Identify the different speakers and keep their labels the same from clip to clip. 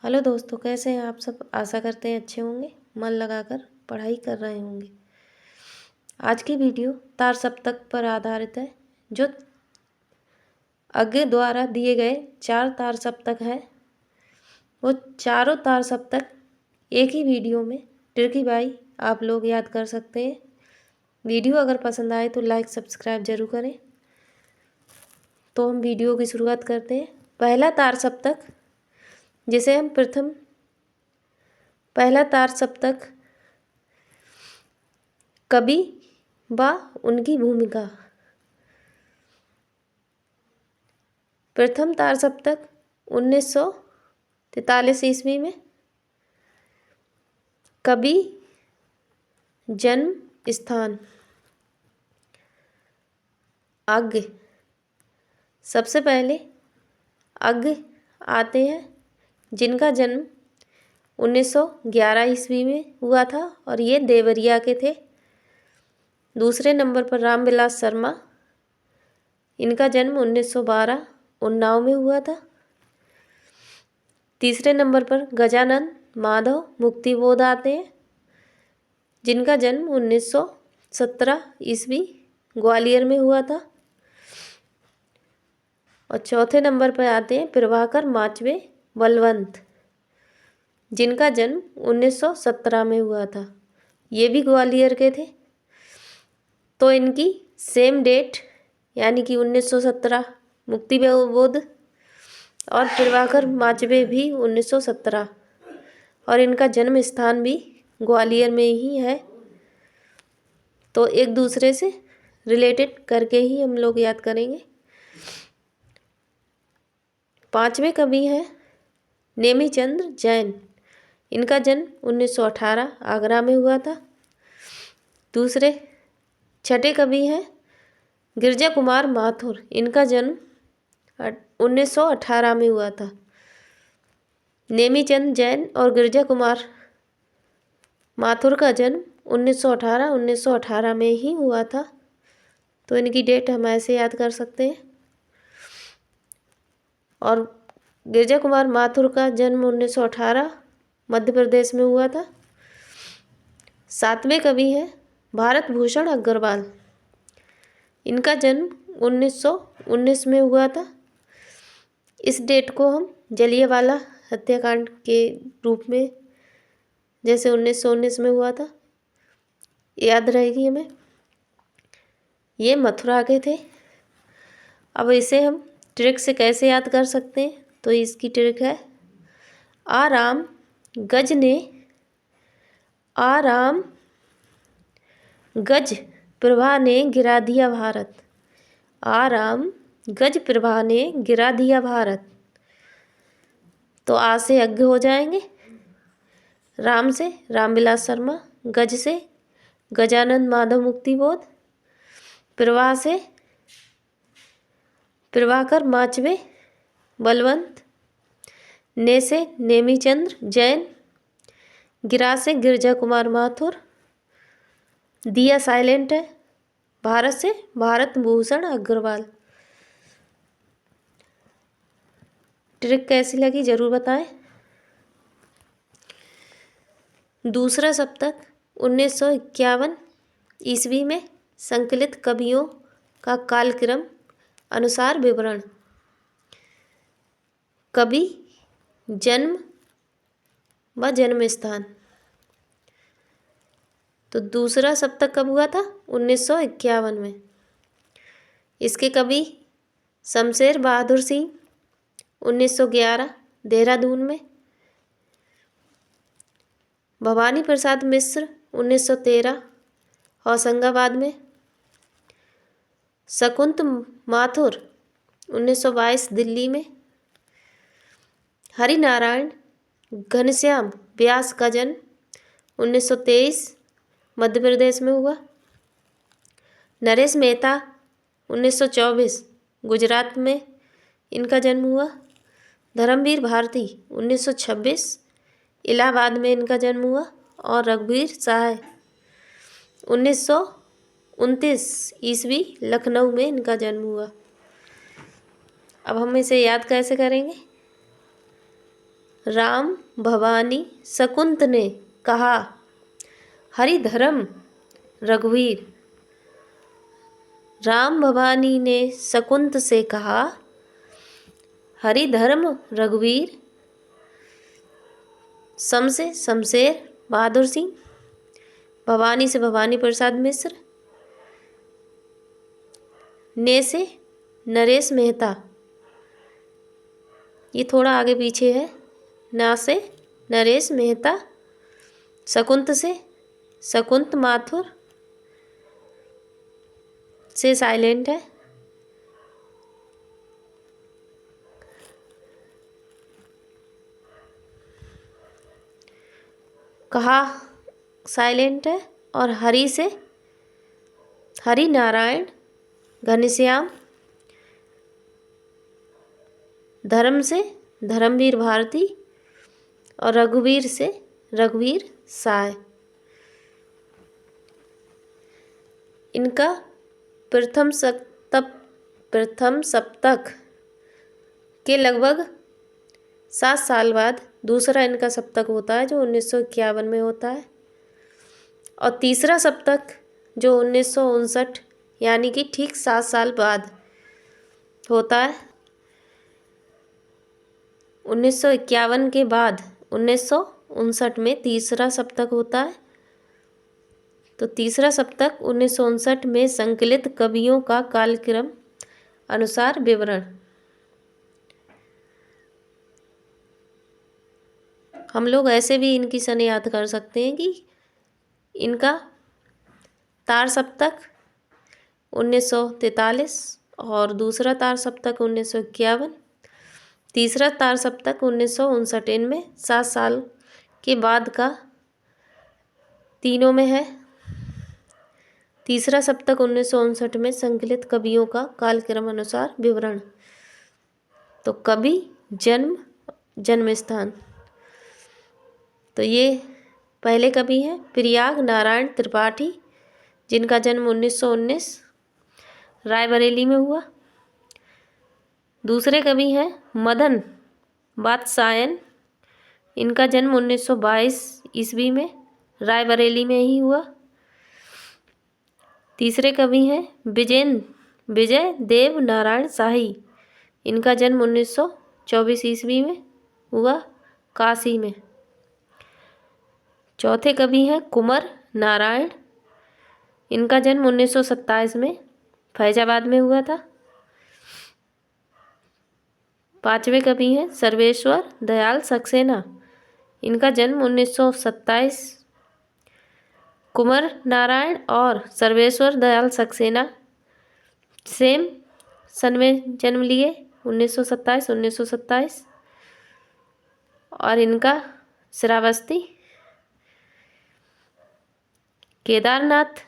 Speaker 1: Hello दोस्तों, कैसे हैं आप सब। आशा करते हैं अच्छे होंगे, मन लगाकर पढ़ाई कर रहे होंगे। आज की वीडियो तार सप्तक पर आधारित है, जो आगे द्वारा दिए गए 4 तार सप्तक हैं। वो चारों तार सप्तक एक ही वीडियो में ट्रिकी बाई आप लोग याद कर सकते हैं। वीडियो अगर पसंद आए तो लाइक सब्सक्राइब जरूर करें। तो हम वीडियो की शुरुआत करते हैं। पहला तार सप्तक, जिसे हम पहला तार सप्तक कवि व उनकी भूमिका। प्रथम तार सप्तक 1943 ईस्वी में। कवि, जन्म स्थान अज्ञ। सबसे पहले अज्ञ आते हैं, जिनका जन्म 1911 ईस्वी में हुआ था और ये देवरिया के थे। दूसरे नंबर पर रामविलास शर्मा, इनका जन्म 1912 उन्नाव में हुआ था। तीसरे नंबर पर गजानन माधव मुक्तिबोध आते हैं, जिनका जन्म 1917 ईस्वी ग्वालियर में हुआ था। और चौथे नंबर पर आते हैं प्रभाकर माचवे बलवंत, जिनका जन्म 1917 में हुआ था। ये भी ग्वालियर के थे। तो इनकी सेम डेट, यानी कि 1917 मुक्तिबोध और प्रभाकर माचवे भी 1917, और इनका जन्म स्थान भी ग्वालियर में ही है। तो एक दूसरे से रिलेटेड करके ही हम लोग याद करेंगे। पांचवें कवि हैं नेमीचंद्र जैन। इनका जन्म 1918 आगरा में हुआ था। छठे कवि हैं गिरजा कुमार माथुर। इनका जन्म 1918 में हुआ था। नेमीचंद जैन और गिरजा कुमार माथुर का जन्म 1918 में ही हुआ था। तो इनकी डेट हम ऐसे याद कर सकते हैं। और गिरजा कुमार माथुर का जन्म 1918 मध्य प्रदेश में हुआ था। सातवें कवि हैं भारत भूषण अग्रवाल। इनका जन्म 1919 में हुआ था। इस डेट को हम जलियांवाला हत्याकांड के रूप में, जैसे 1919 में हुआ था, याद रहेगी हमें। ये मथुरा के थे। अब इसे हम ट्रिक से कैसे याद कर सकते हैं, तो इसकी ट्रिक है आराम गज ने आराम गज प्रभा ने गिरा दिया भारत। आराम गज प्रभा ने गिरा दिया भारत। तो आ से अज्ञ हो जाएंगे, राम से रामविलास शर्मा, गज से गजानन माधव मुक्तिबोध, प्रभा से प्रभाकर माचवे बलवंत, ने से नेमीचंद्र जैन, गिरा से गिरजा कुमार माथुर, दिया साइलेंट है, भारत से भारत भूषण अग्रवाल। ट्रिक कैसी लगी जरूर बताएं। दूसरा सप्तक 1951 ईस्वी में संकलित कवियों का कालक्रम अनुसार विवरण। कवि, जन्म व जन्म स्थान। तो दूसरा सप्तक कब हुआ था? 1951 में। इसके कवि शमशेर बहादुर सिंह 1911 देहरादून में, भवानी प्रसाद मिश्र 1913 होशंगाबाद में, शकुंत माथुर 1922 दिल्ली में, हरिनारायण घनश्याम व्यास का जन्म 1923 मध्य प्रदेश में हुआ, नरेश मेहता 1924 गुजरात में इनका जन्म हुआ, धर्मवीर भारती 1926 इलाहाबाद में इनका जन्म हुआ, और रघुवीर सहाय 1929 ईस्वी लखनऊ में इनका जन्म हुआ। अब हम इसे याद कैसे करेंगे? राम भवानी शकुंत ने कहा हरिधर्म रघुवीर। राम भवानी ने शकुंत से कहा हरिधर्म रघुवीर। शम से शमशेर बहादुर सिंह, भवानी से भवानी प्रसाद मिश्र, ने से नरेश मेहता, ये थोड़ा आगे पीछे है, ना से नरेश मेहता, शकुंत से शकुंत माथुर, से साइलेंट है, कहा साइलेंट है, और हरि से हरि नारायण घनश्याम, धर्म से धर्मवीर भारती, और रघुवीर से रघुवीर साय। इनका प्रथम सप्तक के लगभग 7 साल बाद दूसरा इनका सप्तक होता है, जो 1951 में होता है, और तीसरा सप्तक जो 1959 यानी कि ठीक 7 साल बाद होता है। 1951 के बाद 1959 में तीसरा सप्तक होता है। तो तीसरा सप्तक 1959 में संकलित कवियों का कालक्रम अनुसार विवरण। हम लोग ऐसे भी इनकी सन याद कर सकते हैं कि इनका तार सप्तक 1943 और दूसरा तार सप्तक 1951, तीसरा तार सप्तक 1959 इनमें 7 साल के बाद का तीनों में है। तीसरा सप्तक 1959 में संकलित कवियों का कालक्रम अनुसार विवरण। तो कवि जन्म स्थान, तो ये पहले कवि हैं प्रयाग नारायण त्रिपाठी, जिनका जन्म 1919 रायबरेली में हुआ। दूसरे कवि हैं मदन वात्सायन, इनका जन्म 1922 ईस्वी में रायबरेली में ही हुआ। तीसरे कवि हैं विजय देव नारायण शाही, इनका जन्म 1924 ईस्वी में हुआ काशी में। चौथे कवि हैं कुंवर नारायण, इनका जन्म 1927 में फैजाबाद में हुआ था। पांचवें कवि हैं सर्वेश्वर दयाल सक्सेना, इनका जन्म 1927। कुंवर नारायण और सर्वेश्वर दयाल सक्सेना सेम सन में जन्म लिए, 1927। और इनका श्रावस्ती केदारनाथ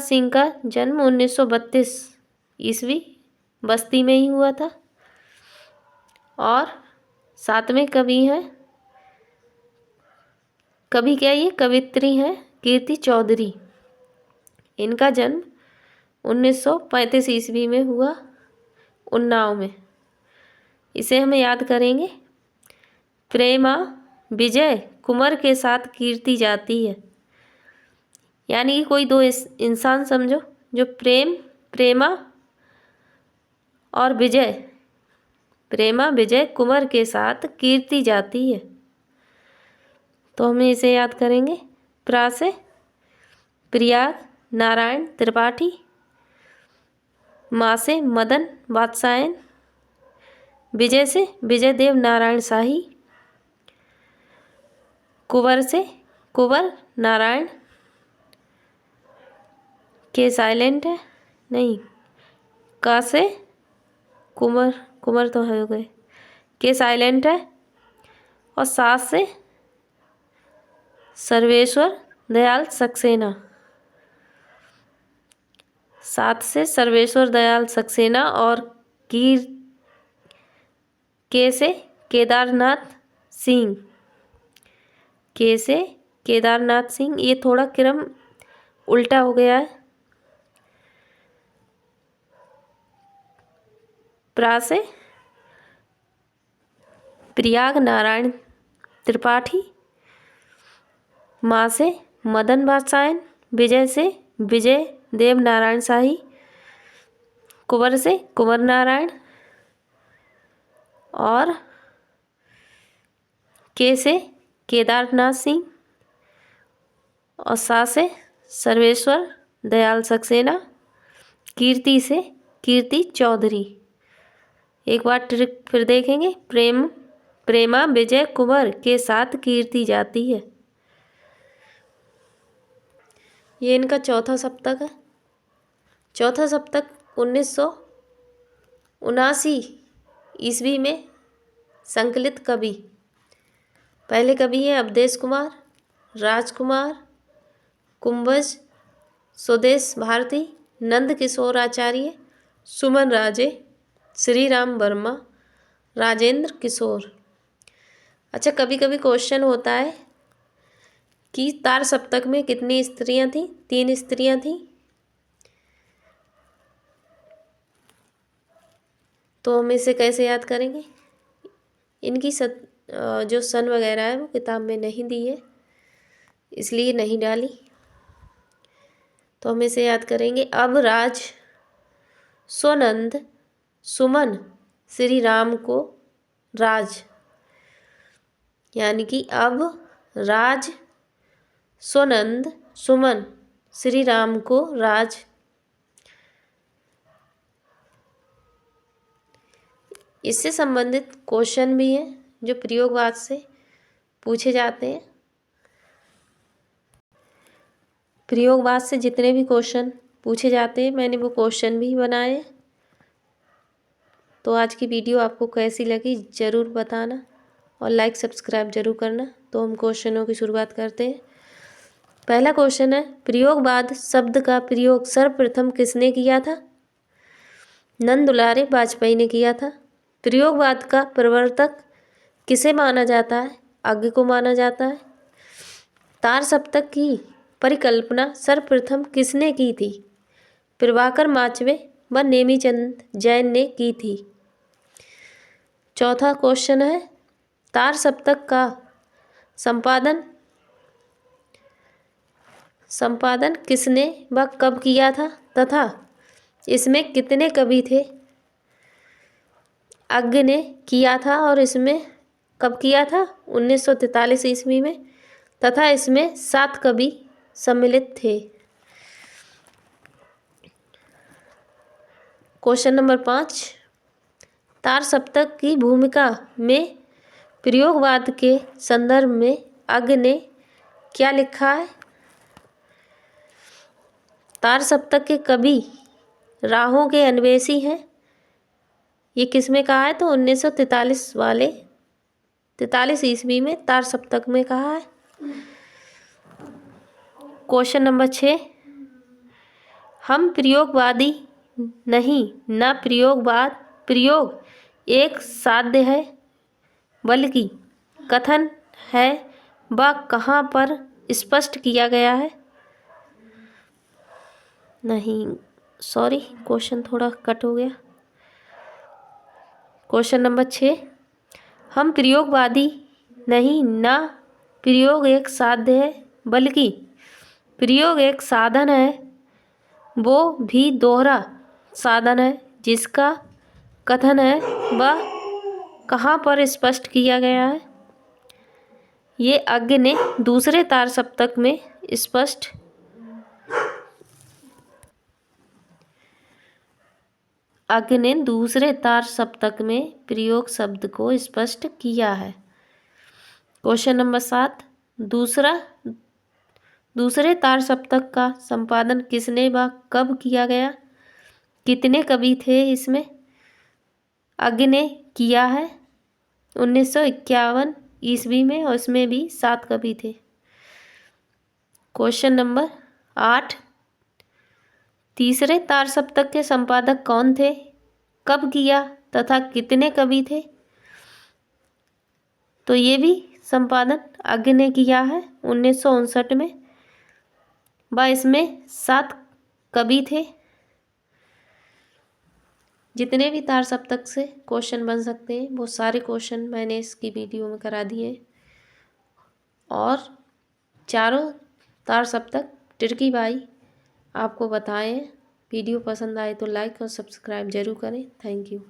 Speaker 1: सिंह का जन्म 1932 ईस्वी बस्ती में ही हुआ था। और सातवें कवि हैं, कवित्री हैं कीर्ति चौधरी, इनका जन्म 1935 ईस्वी में हुआ उन्नाव में। इसे हम याद करेंगे। प्रेमा विजय कुंवर के साथ कीर्ति जाती है, यानी कि कोई दो इंसान समझो जो प्रेमा विजय कुंवर के साथ कीर्ति जाती है, तो हम इसे याद करेंगे। प्रा से प्रयाग नारायण त्रिपाठी, माँ से मदन वात्सायन, विजय से विजय देव नारायण शाही, कुंवर से कुंवर नारायण के साइलेंट है नहीं, का से कुंवर तो हो गए, के साइलेंट है, और सात से सर्वेश्वर दयाल सक्सेना, और के से केदारनाथ सिंह, ये थोड़ा क्रम उल्टा हो गया है। प्रा से प्रयाग नारायण त्रिपाठी, मा से मदन वात्सायन, विजय से विजय देव नारायण शाही, कुंवर से कुंवर नारायण और के से केदारनाथ सिंह और सा से सर्वेश्वर दयाल सक्सेना, कीर्ति से कीर्ति चौधरी। एक बार ट्रिक फिर देखेंगे। प्रेमा विजय कुंवर के साथ कीर्ति जाती है। ये इनका चौथा सप्तक है। चौथा सप्तक 1979 ईस्वी में संकलित कवि। पहले कवि हैं अवधेश कुमार, राजकुमार, कुंभज, स्वदेश भारती, नंद किशोर आचार्य, सुमन राजे, श्री राम वर्मा, राजेंद्र किशोर। अच्छा, कभी कभी क्वेश्चन होता है कि तार सप्तक में कितनी स्त्रियां थीं? 3 स्त्रियां थीं। तो हम इसे कैसे याद करेंगे? इनकी जो सन वगैरह है वो किताब में नहीं दी है, इसलिए नहीं डाली। तो हम इसे याद करेंगे। अब राज, सोनंद, सुमन, श्री राम को राज, यानी कि अब राज, सोनंद, सुमन, श्री राम को राज। इससे संबंधित क्वेश्चन भी हैं जो प्रयोगवाद से पूछे जाते हैं। प्रयोगवाद से जितने भी क्वेश्चन पूछे जाते हैं मैंने वो क्वेश्चन भी बनाए हैं। तो आज की वीडियो आपको कैसी लगी ज़रूर बताना और लाइक सब्सक्राइब जरूर करना। तो हम क्वेश्चनों की शुरुआत करते हैं। पहला क्वेश्चन है, प्रयोगवाद शब्द का प्रयोग सर्वप्रथम किसने किया था? नंद दुलारे वाजपेयी ने किया था। प्रयोगवाद का प्रवर्तक किसे माना जाता है? अज्ञ को माना जाता है। तार सप्तक की परिकल्पना सर्वप्रथम किसने की थी? प्रभाकर माचवे व नेमीचंद जैन ने की थी। चौथा क्वेश्चन है, तार सप्तक का संपादन किसने व कब किया था तथा इसमें कितने कवि थे? अज्ञ ने किया था और इसमें कब किया था? 1943 ईस्वी में, तथा इसमें 7 कवि सम्मिलित थे। क्वेश्चन नंबर 5, तार सप्तक की भूमिका में प्रयोगवाद के संदर्भ में अज्ञ ने क्या लिखा है? तार सप्तक के कवि राहों के अन्वेषी हैं। ये किस में कहा है? तो 1943 ईस्वी में तार सप्तक में कहा है। क्वेश्चन नंबर 6, हम प्रयोगवादी नहीं न प्रयोगवाद प्रयोग एक साध्य है बल्कि कथन है व कहाँ पर स्पष्ट किया गया है? नहीं, सॉरी, क्वेश्चन थोड़ा कट हो गया। क्वेश्चन नंबर 6, हम प्रयोगवादी नहीं न प्रयोग एक साध्य है बल्कि प्रयोग एक साधन है, वो भी दोहरा साधन है जिसका कथन है वह कहाँ पर स्पष्ट किया गया है? ये अज्ञ ने दूसरे तार सप्तक में स्पष्ट अज्ञ ने दूसरे तार सप्तक में प्रयोग शब्द को स्पष्ट किया है। क्वेश्चन नंबर 7, दूसरे तार सप्तक का संपादन किसने व कब किया गया? कितने कवि थे इसमें? अज्ञ ने किया है 1951 ईस्वी में और इसमें भी 7 कवि थे। क्वेश्चन नंबर 8, तीसरे तार सप्तक के संपादक कौन थे? कब किया तथा कितने कवि थे? तो ये भी संपादन अज्ञ ने किया है 1959 में व इसमें 7 कवि थे। जितने भी तार सप्तक से क्वेश्चन बन सकते हैं वो सारे क्वेश्चन मैंने इसकी वीडियो में करा दिए। और चारों तार सप्तक टिर्की बाई आपको बताएं। वीडियो पसंद आए तो लाइक और सब्सक्राइब जरूर करें। Thank you.